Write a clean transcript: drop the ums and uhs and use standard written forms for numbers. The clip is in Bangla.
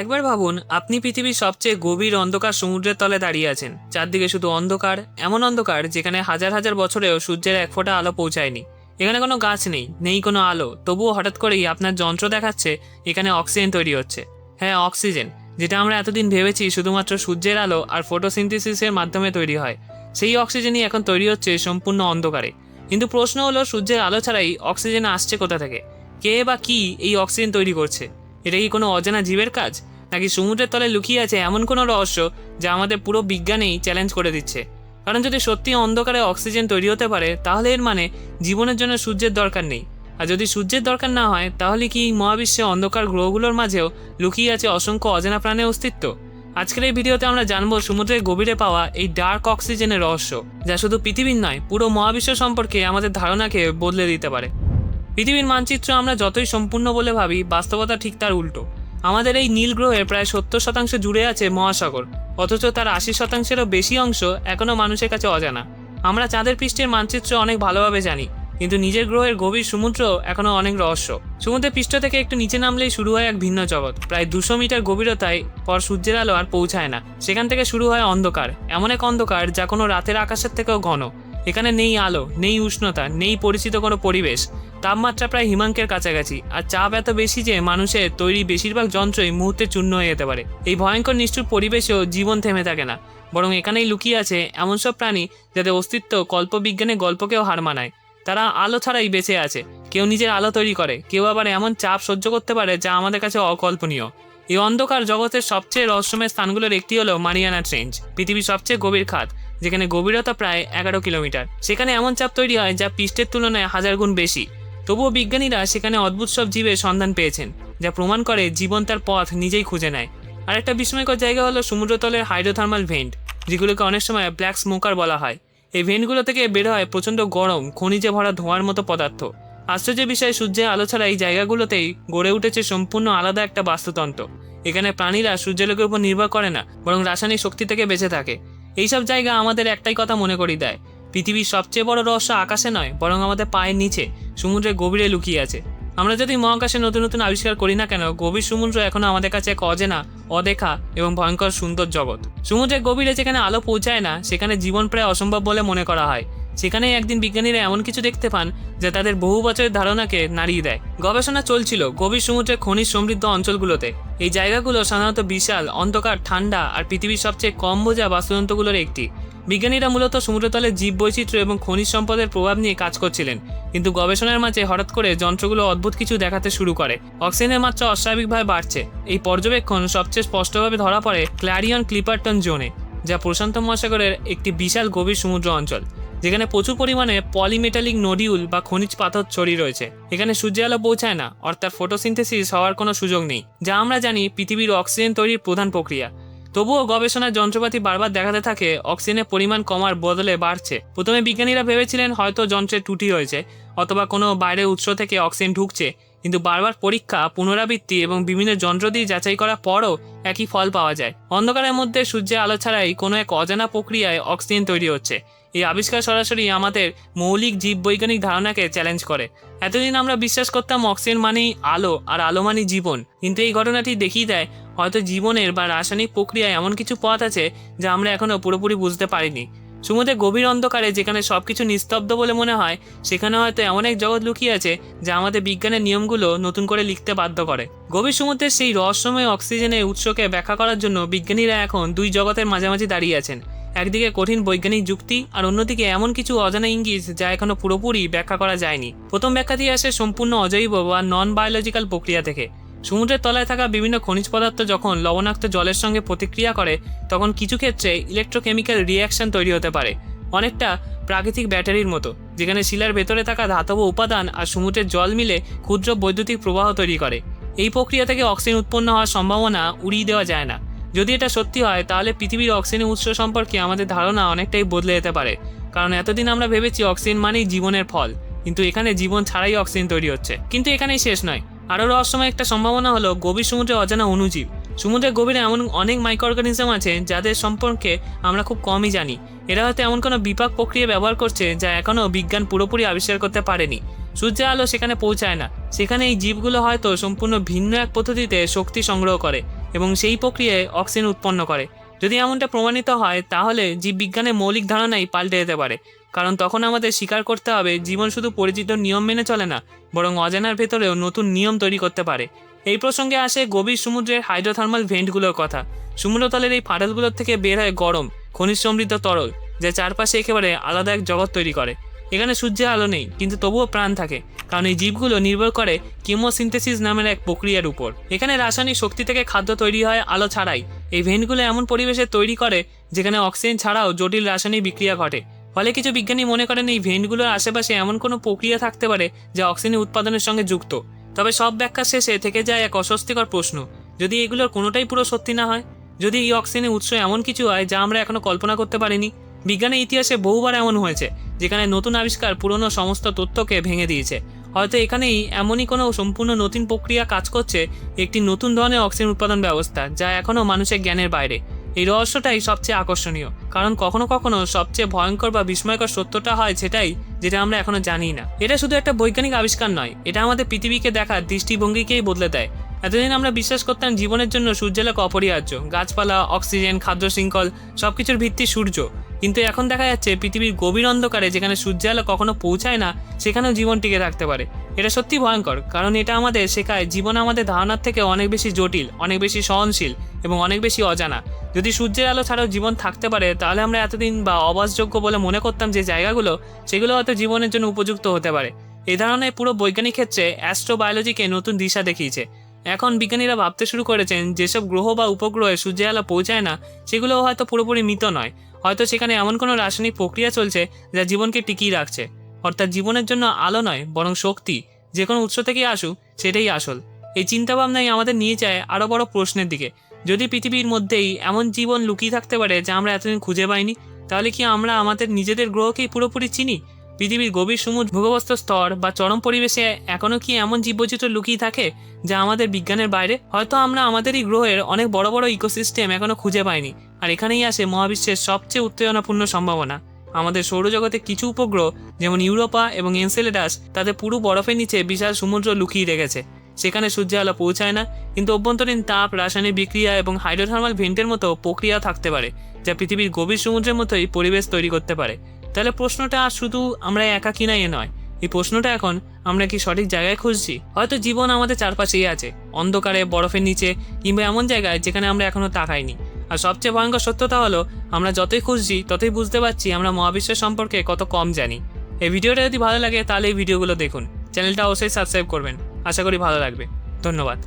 একবার ভাবুন, আপনি পৃথিবীর সবচেয়ে গভীর অন্ধকার সমুদ্রের তলে দাঁড়িয়ে আছেন। চারদিকে শুধু অন্ধকার, এমন অন্ধকার যেখানে হাজার হাজার বছরেও সূর্যের এক ফোঁটা আলো পৌঁছায়নি। এখানে কোনো গাছ নেই, নেই কোনো আলো, তবুও হঠাৎ করেই আপনার যন্ত্র দেখাচ্ছে এখানে অক্সিজেন তৈরি হচ্ছে। হ্যাঁ, অক্সিজেন, যেটা আমরা এতদিন ভেবেছি শুধুমাত্র সূর্যের আলো আর ফটোসিনথেসিসের মাধ্যমে তৈরি হয়, সেই অক্সিজেনই এখন তৈরি হচ্ছে সম্পূর্ণ অন্ধকারে। কিন্তু প্রশ্ন হলো, সূর্যের আলো ছাড়াই অক্সিজেন আসছে কোথা থেকে? কে বা কি এই অক্সিজেন তৈরি করছে? এটা কি কোনো অজানা জীবের কাজ, নাকি সমুদ্রের তলায় লুকিয়ে আছে এমন কোনো রহস্য যা আমাদের পুরো বিজ্ঞানেই চ্যালেঞ্জ করে দিচ্ছে? কারণ যদি সত্যি অন্ধকারে অক্সিজেন তৈরি হতে পারে, তাহলে এর মানে জীবনের জন্য সূর্যের দরকার নেই। আর যদি সূর্যের দরকার না হয়, তাহলে কি এই মহাবিশ্বে অন্ধকার গ্রহগুলোর মাঝেও লুকিয়ে আছে অসংখ্য অজানা প্রাণের অস্তিত্ব? আজকের এই ভিডিওতে আমরা জানবো সমুদ্রের গভীরে পাওয়া এই ডার্ক অক্সিজেনের রহস্য, যা শুধু পৃথিবীর নয়, পুরো মহাবিশ্ব সম্পর্কে আমাদের ধারণাকে বদলে দিতে পারে। পৃথিবীর মানচিত্র আমরা যতই সম্পূর্ণ বলে ভাবি, বাস্তবতা ঠিক তার উল্টো। আমাদের এই নীল গ্রহের প্রায় 70% জুড়ে আছে মহাসাগর, অথচ তার 80%-এরও বেশি অংশ এখনও মানুষের কাছে অজানা। আমরা চাঁদের পৃষ্ঠের মানচিত্র অনেক ভালোভাবে জানি, কিন্তু নিজের গ্রহের গভীর সমুদ্র এখনও অনেক রহস্য। সমুদ্রের পৃষ্ঠ থেকে একটু নিচে নামলেই শুরু হয় এক ভিন্ন জগৎ। প্রায় 200 মিটার গভীরতায় পর সূর্যের আলো আর পৌঁছায় না। সেখান থেকে শুরু হয় অন্ধকার, এমন এক অন্ধকার যা কোনো রাতের আকাশের থেকেও ঘন। এখানে নেই আলো, নেই উষ্ণতা, নেই পরিচিত কোনো পরিবেশ। তাপমাত্রা প্রায় হিমাঙ্কের কাছাকাছি, আর চাপ এত বেশি যে মানুষের তৈরি বেশিরভাগ যন্ত্রই মুহূর্তে চূর্ণ হয়ে যেতে পারে। এই ভয়ঙ্কর নিষ্ঠুর পরিবেশেও জীবন থেমে থাকে না, বরং এখানেই লুকিয়ে আছে এমন সব প্রাণী যাদের অস্তিত্ব কল্পবিজ্ঞানের গল্পকেও হার মানায়। তারা আলো ছাড়াই বেঁচে আছে, কেউ নিজের আলো তৈরি করে, কেউ আবার এমন চাপ সহ্য করতে পারে যা আমাদের কাছে অকল্পনীয়। এই অন্ধকার জগতের সবচেয়ে রহস্যময় স্থানগুলোর একটি হলো মারিয়ানা ট্রেঞ্চ, পৃথিবীর সবচেয়ে গভীর খাত, যেখানে গভীরতা প্রায় 11 কিলোমিটার। সেখানে এমন চাপ তৈরি হয় যা পৃষ্ঠের তুলনায় 1000 গুণ বেশি। তবুও বিজ্ঞানীরা সেখানে অদ্ভুত সব জীবের সন্ধান পেয়েছেন, যা প্রমাণ করে জীবন তার পথ নিজেই খুঁজে নেয়। আর একটা বিস্ময়কর জায়গা হলো সমুদ্রতলের হাইড্রোথার্মাল ভেন্ট, যেগুলোকে অনেক সময় ব্ল্যাক স্মোকার বলা হয়। এই ভেন্টগুলো থেকে বের হয় প্রচণ্ড গরম, খনিজে ভরা ধোঁয়ার মতো পদার্থ। আশ্চর্যের বিষয়, সূর্যের আলো ছাড়া এই জায়গাগুলোতেই গড়ে উঠেছে সম্পূর্ণ আলাদা একটা বাস্তুতন্ত্র। এখানে প্রাণীরা সূর্যালোকের উপর নির্ভর করে না, বরং রাসায়নিক শক্তি থেকে বেঁচে থাকে। এইসব জায়গা আমাদের একটাই কথা মনে করিয়ে দেয়, পৃথিবীর সবচেয়ে বড় রহস্য আকাশে নয়, বরং আমাদের পায়ের নিচে সমুদ্রের গভীরে লুকিয়ে আছে। আমরা যদি মহাকাশে নতুন নতুন আবিষ্কার করি না কেন, গভীর সমুদ্র এখনো আমাদের কাছে এক অজেনা, অদেখা এবং ভয়ঙ্কর সুন্দর জগৎ। সমুদ্রের গভীরে যেখানে আলো পৌঁছায় না, সেখানে জীবন প্রায় অসম্ভব বলে মনে করা হয়। সেখানেই একদিন বিজ্ঞানীরা এমন কিছু দেখতে পান যা তাদের বহু বছরের ধারণাকে নাড়িয়ে দেয়। গবেষণা চলছিল গভীর সমুদ্রের খনিজ সমৃদ্ধ অঞ্চলগুলোতে। এই জায়গাগুলো সাধারণত বিশাল, অন্ধকার, ঠান্ডা আর পৃথিবীর সবচেয়ে কম বোঝা বাস্তুতন্ত্রগুলোর একটি। বিজ্ঞানীরা মূলত সমুদ্রতলের জীব বৈচিত্র্য এবং খনিজ সম্পদের প্রভাব নিয়ে কাজ করছিলেন, কিন্তু গবেষণার মাঝে হঠাৎ করে যন্ত্রগুলো অদ্ভুত কিছু দেখাতে শুরু করে। অক্সিজেনের মাত্রা অস্বাভাবিকভাবে বাড়ছে। এই পর্যবেক্ষণ সবচেয়ে স্পষ্টভাবে ধরা পড়ে ক্ল্যারিয়ন ক্লিপারটন জোনে, যা প্রশান্ত মহাসাগরের একটি বিশাল গভীর সমুদ্র অঞ্চল, যেখানে প্রচুর পরিমাণে পলিমেটালিক নোডিউল বা খনিজ পাথর ছড়িয়ে রয়েছে। এখানে সূর্যের আলো পৌঁছায় না, অর্থাৎ ফটোসিনথেসিস হওয়ার কোনো সুযোগ নেই, যা আমরা জানি পৃথিবীর অক্সিজেন তৈরির প্রধান প্রক্রিয়া। তবুও গবেষণার যন্ত্রপাতি বারবার দেখাতে থাকে অক্সিজেনের পরিমাণ কমার বদলে বাড়ছে। প্রথমে বিজ্ঞানীরা ভেবেছিলেন হয়তো যন্ত্রের ত্রুটি হয়েছে, অথবা কোনো বাইরের উৎস থেকে অক্সিজেন ঢুকছে, কিন্তু বারবার পরীক্ষা, পুনরাবৃত্তি এবং বিভিন্ন যন্ত্র দিয়ে যাচাই করার পরও একই ফল পাওয়া যায়। অন্ধকারের মধ্যে সূর্যের আলো ছাড়াই কোনো এক অজানা প্রক্রিয়ায় অক্সিজেন তৈরি হচ্ছে। এই আবিষ্কার সরাসরি আমাদের মৌলিক জীববৈজ্ঞানিক ধারণাকে চ্যালেঞ্জ করে। এতদিন আমরা বিশ্বাস করতাম অক্সিজেন মানেই আলো, আর আলো মানেই জীবন, কিন্তু এই ঘটনাটি দেখিয়ে দেয় হয়তো জীবনের বা রাসায়নিক প্রক্রিয়ায় এমন কিছু পথ আছে যা আমরা এখনও পুরোপুরি বুঝতে পারিনি। সমুদ্রের গভীর অন্ধকারে যেখানে সবকিছু নিস্তব্ধ বলে মনে হয়, সেখানে হয়তো এমন এক জগৎ লুকিয়ে আছে যা আমাদের বিজ্ঞানের নিয়মগুলো নতুন করে লিখতে বাধ্য করে। গভীর সমুদ্রের সেই রহস্যময় অক্সিজেনের উৎসকে ব্যাখ্যা করার জন্য বিজ্ঞানীরা এখন দুই জগতের মাঝামাঝি দাঁড়িয়ে আছেন। একদিকে কঠিন বৈজ্ঞানিক যুক্তি, আর অন্যদিকে এমন কিছু অজানা ইঙ্গিত যা এখনো পুরোপুরি ব্যাখ্যা করা যায়নি। প্রথম ব্যাখ্যাটি আসে সম্পূর্ণ অজৈব বা নন বায়োলজিক্যাল প্রক্রিয়া থেকে। সমুদ্রের তলায় থাকা বিভিন্ন খনিজ পদার্থ যখন লবণাক্ত জলের সঙ্গে প্রতিক্রিয়া করে, তখন কিছু ক্ষেত্রে ইলেকট্রোকেমিক্যাল রিয়াকশন তৈরি হতে পারে, অনেকটা প্রাকৃতিক ব্যাটারির মতো, যেখানে শিলার ভেতরে থাকা ধাতব উপাদান আর সমুদ্রের জল মিলে ক্ষুদ্র বৈদ্যুতিক প্রবাহ তৈরি করে। এই প্রক্রিয়া থেকে অক্সিজেন উৎপন্ন হওয়ার সম্ভাবনা উড়িয়ে দেওয়া যায় না। যদি এটা সত্যি হয়, তাহলে পৃথিবীর অক্সিজেনের উৎস সম্পর্কে আমাদের ধারণা অনেকটাই বদলে যেতে পারে। কারণ এতদিন আমরা ভেবেছি অক্সিজেন মানেই জীবনের ফল, কিন্তু এখানে জীবন ছাড়াই অক্সিজেন তৈরি হচ্ছে। কিন্তু এখানেই শেষ নয়, আরও রহস্যময় একটা সম্ভাবনা হলো গভীর সমুদ্রে অজানা অণুজীব। সমুদ্রের গভীরে এমন অনেক মাইক্রো অর্গানিজম আছে যাদের সম্পর্কে আমরা খুব কমই জানি। এরা হয়তো এমন কোনো বিপাক প্রক্রিয়া ব্যবহার করছে যা এখনও বিজ্ঞান পুরোপুরি আবিষ্কার করতে পারেনি। সূর্যের আলো সেখানে পৌঁছায় না, সেখানে এই জীবগুলো হয়তো সম্পূর্ণ ভিন্ন এক পদ্ধতিতে শক্তি সংগ্রহ করে। এবং সেই প্রক্রিয়ায় অক্সিজেন উৎপন্ন করে। যদি এমনটা প্রমাণিত হয় তাহলে জীববিজ্ঞানের মৌলিক ধারণাই পাল্টে যেতে পারে, কারণ তখন আমাদের স্বীকার করতে হবে জীবন শুধু পরিচিত নিয়ম মেনে চলে না, বরং অজানার ভেতরেও নতুন নিয়ম তৈরি করতে পারে। এই প্রসঙ্গে আসে গভীর সমুদ্রের হাইড্রোথার্মাল ভেন্টগুলোর কথা। সমুদ্রতলের এই ফাটলগুলোর থেকে বের হয় গরম খনিজ সমৃদ্ধ তরল, যা চারপাশে একেবারে আলাদা এক জগৎ তৈরি করে। এখানে সূর্যের আলো নেই, কিন্তু তবুও প্রাণ থাকে, কারণ এই জীবগুলো নির্ভর করে কেমোসিনথেসিস নামের এক প্রক্রিয়ার উপর। এখানে রাসায়নিক শক্তি থেকে খাদ্য তৈরি হয় আলো ছাড়াই। এই ভেন্টগুলো এমন পরিবেশে তৈরি করে যেখানে অক্সিজেন ছাড়াও জটিল রাসায়নিক বিক্রিয়া ঘটে। ফলে কিছু বিজ্ঞানী মনে করেন এই ভেন্টগুলোর আশেপাশে এমন কোনো প্রক্রিয়া থাকতে পারে যা অক্সিজেন উৎপাদনের সঙ্গে যুক্ত। তবে সব ব্যাখ্যা শেষে থেকে যায় এক অস্বস্তিকর প্রশ্ন: যদি এগুলোর কোনোটাই পুরো সত্যি না হয়, যদি এই অক্সিজেনের উৎস এমন কিছু হয় যা আমরা এখনো কল্পনা করতে পারিনি। বিজ্ঞানের ইতিহাসে বহুবার এমন হয়েছে, যেখানে নতুন আবিষ্কার পুরনো সমস্ত তথ্যকে ভেঙে দিয়েছে। হয়তো এখানেই এমনই কোনো সম্পূর্ণ নতুন প্রক্রিয়া কাজ করছে, একটি নতুন ধরনের অক্সিজেন উৎপাদন ব্যবস্থা যা এখনও মানুষের জ্ঞানের বাইরে। এই রহস্যটাই সবচেয়ে আকর্ষণীয়, কারণ কখনো কখনো সবচেয়ে ভয়ঙ্কর বা বিস্ময়কর সত্যটা হয় সেটাই যেটা আমরা এখনো জানি না। এটা শুধু একটা বৈজ্ঞানিক আবিষ্কার নয়, এটা আমাদের পৃথিবীকে দেখার দৃষ্টিভঙ্গিকেই বদলে দেয়। এতদিন আমরা বিশ্বাস করতাম জীবনের জন্য সূর্যালোক অপরিহার্য, গাছপালা, অক্সিজেন, খাদ্য শৃঙ্খল সবকিছুর ভিত্তি সূর্য। কিন্তু এখন দেখা যাচ্ছে পৃথিবীর গভীর অন্ধকারে যেখানে সূর্যালো কখনো পৌঁছায় না, সেখানেও জীবন টিকে থাকতে পারে। এটা সত্যি ভয়ঙ্কর, কারণ এটা আমাদের শেখায় জীবন আমাদের ধারণার থেকে অনেক বেশি জটিল, অনেক বেশি সহনশীল এবং অনেক বেশি অজানা। যদি সূর্যের আলো ছাড়াও জীবন থাকতে পারে, তাহলে আমরা এতদিন বা অবাসযোগ্য বলে মনে করতাম যে জায়গাগুলো, সেগুলো হয়তো জীবনের জন্য উপযুক্ত হতে পারে। এই ধারণায় পুরো বৈজ্ঞানিক ক্ষেত্রে অ্যাস্ট্রোবায়োলজিকে নতুন দিশা দেখিয়েছে। এখন বিজ্ঞানীরা ভাবতে শুরু করেছেন যেসব গ্রহ বা উপগ্রহে সূর্যের আলো পৌঁছায় না, সেগুলোও হয়তো পুরোপুরি মৃত নয়। হয়তো সেখানে এমন কোনো রাসায়নিক প্রক্রিয়া চলছে যা জীবনকে টিকিয়ে রাখছে। অর্থাৎ জীবনের জন্য আলো নয়, বরং শক্তি যে কোনো উৎস থেকেই আসুক, সেটাই আসল। এই চিন্তাভাবনাই আমাদের নিয়ে যায় আরও বড় প্রশ্নের দিকে: যদি পৃথিবীর মধ্যেই এমন জীবন লুকিয়ে থাকতে পারে যা আমরা এতদিন খুঁজে পাইনি, তাহলে কি আমরা আমাদের নিজেদের গ্রহকেই পুরোপুরি চিনি? পৃথিবীর গভীর সমুদ্র, ভূগর্ভস্থ স্তর বা চরম পরিবেশে এখনও কি এমন জীববৈচিত্র্য লুকিয়ে থাকে যা আমাদের বিজ্ঞানের বাইরে? হয়তো আমরা আমাদেরই গ্রহের অনেক বড় বড় ইকোসিস্টেম এখনও খুঁজে পাইনি। আর এখানেই আসে মহাবিশ্বের সবচেয়ে উত্তেজনাপূর্ণ সম্ভাবনা। আমাদের সৌরজগতে কিছু উপগ্রহ, যেমন ইউরোপা এবং এনসেলেডাস, তাদের পুরো বরফের নিচে বিশাল সমুদ্র লুকিয়ে রেখেছে। সেখানে সূর্যের আলো পৌঁছায় না, কিন্তু অভ্যন্তরীণ তাপ, রাসায়নিক বিক্রিয়া এবং হাইড্রোথার্মাল ভেন্টের মতো প্রক্রিয়া থাকতে পারে, যা পৃথিবীর গভীর সমুদ্রের মতোই পরিবেশ তৈরি করতে পারে। তাহলে প্রশ্নটা শুধু আমরা একা কিনা এ নয়, এই প্রশ্নটা এখন আমরা কি সঠিক জায়গায় খুঁজছি? হয়তো জীবন আমাদের চারপাশেই আছে, অন্ধকারে, বরফের নিচে, কিংবা এমন জায়গায় যেখানে আমরা এখনো তাকাইনি। আর সবচেয়ে ভয়ঙ্কর সত্যতা হলো, আমরা যতই খুঁজছি ততই বুঝতে পারছি আমরা মহাবিশ্বের সম্পর্কে কত কম জানি। এই ভিডিওটা যদি ভালো লাগে তাহলে এই ভিডিওগুলো দেখুন, চ্যানেলটা অবশ্যই সাবস্ক্রাইব করবেন। আশা করি ভালো লাগবে। ধন্যবাদ।